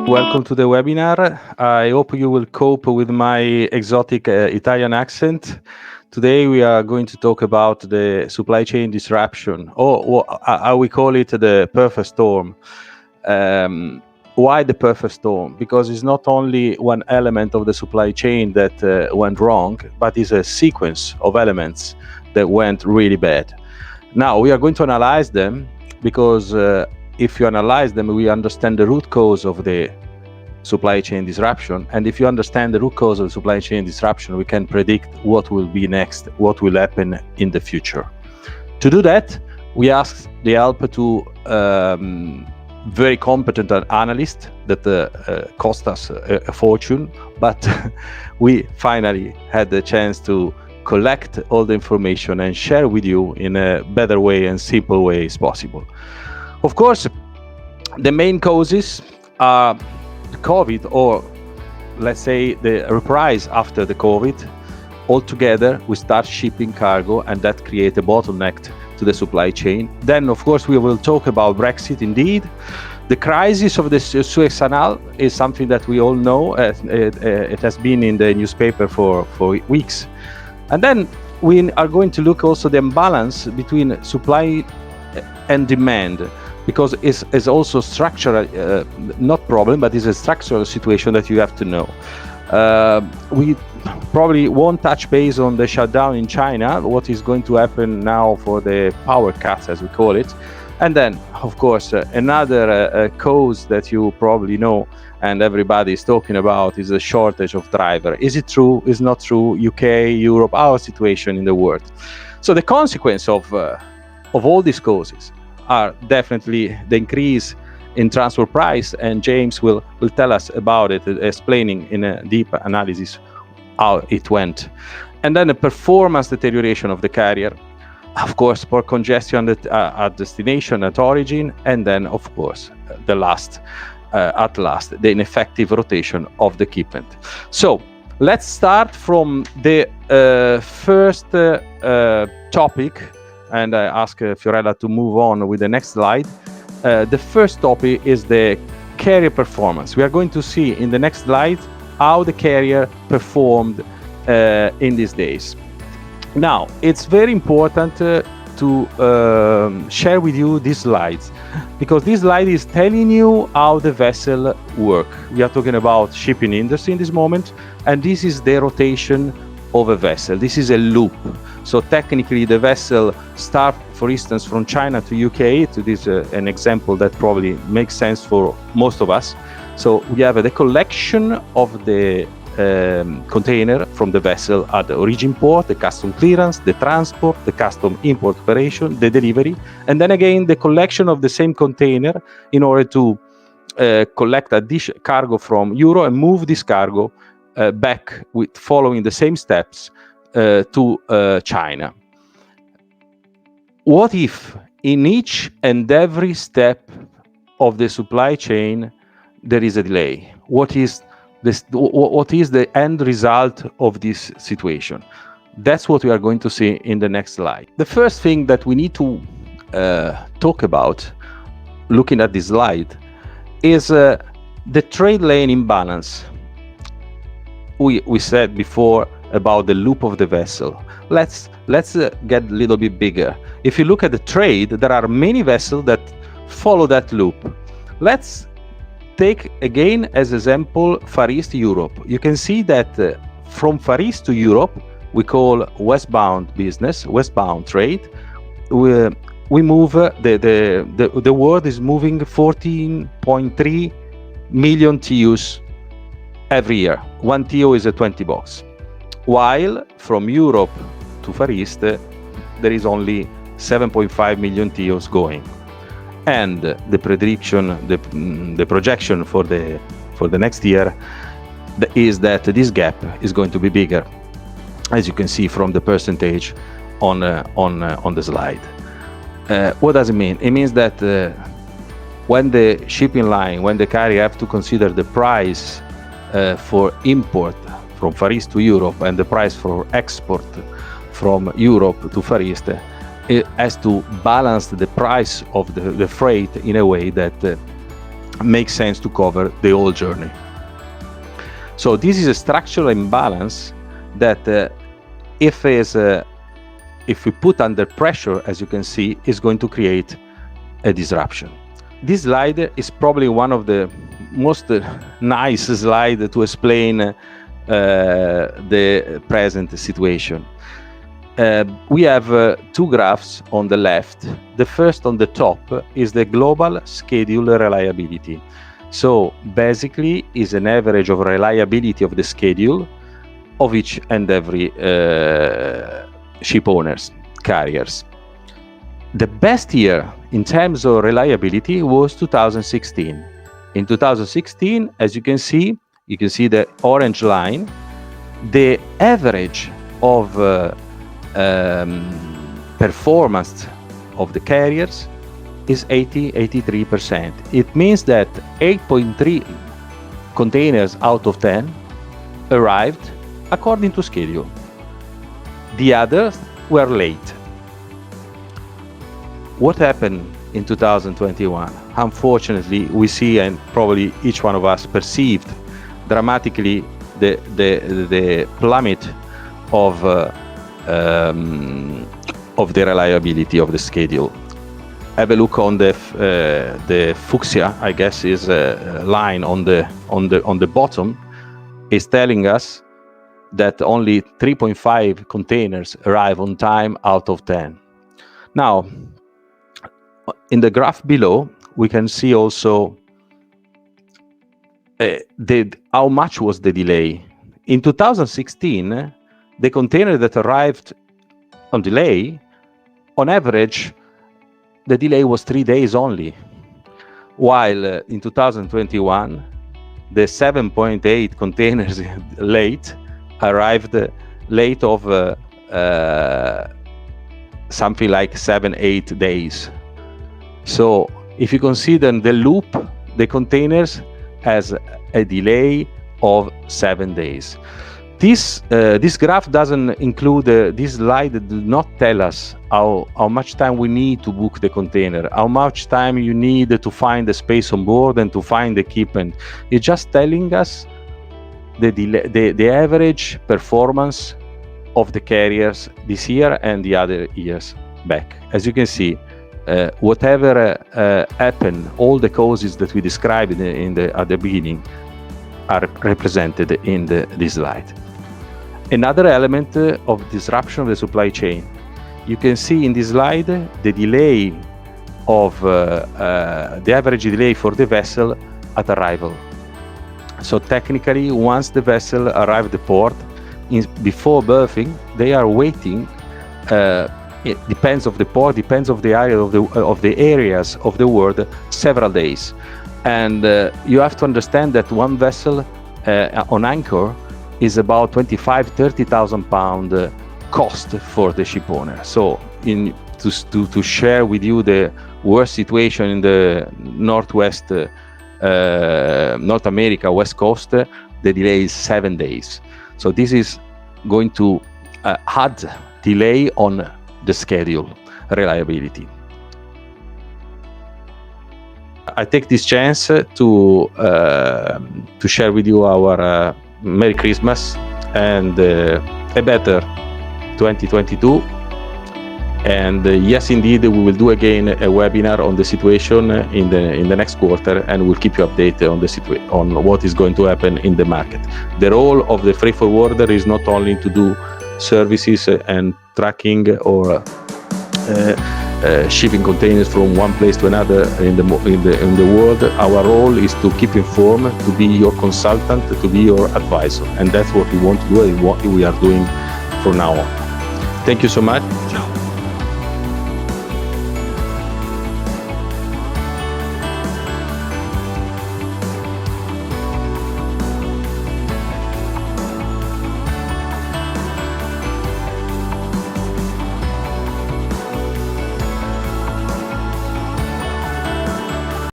Welcome to the webinar. I hope you will cope with my exotic Italian accent. Today we are going to talk about the supply chain disruption, or how we call it, the perfect storm. Why the perfect storm? Because it's not only one element of the supply chain that went wrong, but it's a sequence of elements that went really bad. Now we are going to analyze them because if you analyze them, we understand the root cause of the supply chain disruption. And if you understand the root cause of supply chain disruption, we can predict what will be next, what will happen in the future. To do that, we asked the help to very competent analyst that cost us a fortune, but we finally had the chance to collect all the information and share with you in a better way and simple way as possible. Of course, the main causes are COVID, or let's say the reprise after the COVID. Altogether, we start shipping cargo, and that creates a bottleneck to the supply chain. Then, of course, we will talk about Brexit indeed. The crisis of the Suez Canal is something that we all know. It has been in the newspaper for weeks. And then we are going to look also the imbalance between supply and demand, because it's also structural, not problem, but it's a structural situation that you have to know. We probably won't touch base on the shutdown in China, what is going to happen now for the power cuts, as we call it. And then, of course, another cause that you probably know and everybody is talking about is the shortage of driver. Is it true? Is not true? UK, Europe, our situation in the world. So the consequence of all these causes are definitely the increase in transport price, and James will tell us about it, explaining in a deep analysis how it went. And then the performance deterioration of the carrier, of course, port congestion at destination, at origin, and then, of course, at last, the ineffective rotation of the equipment. So let's start from the first topic, and I ask Fiorella to move on with the next slide. The first topic is the carrier performance. We are going to see in the next slide how the carrier performed in these days. Now, it's very important to share with you these slides, because this slide is telling you how the vessel work. We are talking about shipping industry in this moment, and this is the rotation of a vessel. This is a loop. So technically the vessel starts, for instance, from China to UK. To this an example that probably makes sense for most of us. So we have the collection of the container from the vessel at the origin port, the custom clearance, the transport, the custom import operation, the delivery, and then again the collection of the same container in order to collect additional cargo from Europe and move this cargo back with following the same steps to China. What if in each and every step of the supply chain there is a delay? What is the end result of this situation? That's what we are going to see in the next slide. The first thing that we need to talk about, looking at this slide, is the trade lane imbalance. We said before about the loop of the vessel. Let's get a little bit bigger. If you look at the trade, there are many vessels that follow that loop. Let's take again as example Far East Europe. You can see that from Far East to Europe, we call westbound business, westbound trade. We move the world is moving 14.3 million TEUs every year. 1 TEU is a 20 box. While from Europe to Far East, there is only 7.5 million TEUs going. And the prediction, the projection for the next year is that this gap is going to be bigger, as you can see from the percentage on the slide. What does it mean? It means that when the shipping line, when the carrier have to consider the price for import from Far East to Europe and the price for export from Europe to Far East, it has to balance the price of the freight in a way that makes sense to cover the whole journey. So this is a structural imbalance that if we put under pressure, as you can see, is going to create a disruption. This slide is probably one of the most nice slides to explain the present situation. We have two graphs on the left. The first on the top is the global schedule reliability. So basically is an average of reliability of the schedule of each and every ship owners, carriers. The best year in terms of reliability was 2016. In 2016, as you can see the orange line, the average of performance of the carriers is 83%. It means that 8.3 containers out of 10 arrived according to schedule. The others were late. What happened in 2021? Unfortunately, we see, and probably each one of us perceived dramatically, the plummet of the reliability of the schedule. Have a look on the fuchsia, I guess, is a line on the bottom, is telling us that only 3.5 containers arrive on time out of 10. Now, in the graph below, we can see also how much was the delay. In 2016, the container that arrived on delay, on average, the delay was 3 days only, while in 2021, the 7.8 containers late arrived late of something like 7-8 days. So if you consider the loop, the containers has a delay of 7 days. This graph doesn't include, this slide does not tell us how much time we need to book the container, how much time you need to find the space on board and to find the equipment. It's just telling us the average performance of the carriers this year and the other years back. As you can see, whatever happened, all the causes that we described at the beginning are represented in this slide. Another element of disruption of the supply chain. You can see in this slide the delay of the average delay for the vessel at arrival. So technically, once the vessel arrived at the port, before berthing, they are waiting. It depends of the port, depends of the area of the areas of the world, several days. And you have to understand that one vessel on anchor is about 25,000-30,000 pound cost for the ship owner. So to share with you the worst situation in the Northwest, North America, West Coast, the delay is 7 days. So this is going to add delay on the schedule reliability. I take this chance to share with you our Merry Christmas and a better 2022. And yes, indeed, we will do again a webinar on the situation in the next quarter, and we'll keep you updated on what is going to happen in the market. The role of the freight forwarder is not only to do services and tracking or shipping containers from one place to another in the world. Our role is to keep informed, to be your consultant, to be your advisor, and that's what we want to do and what we are doing from now on. Thank you so much. Ciao.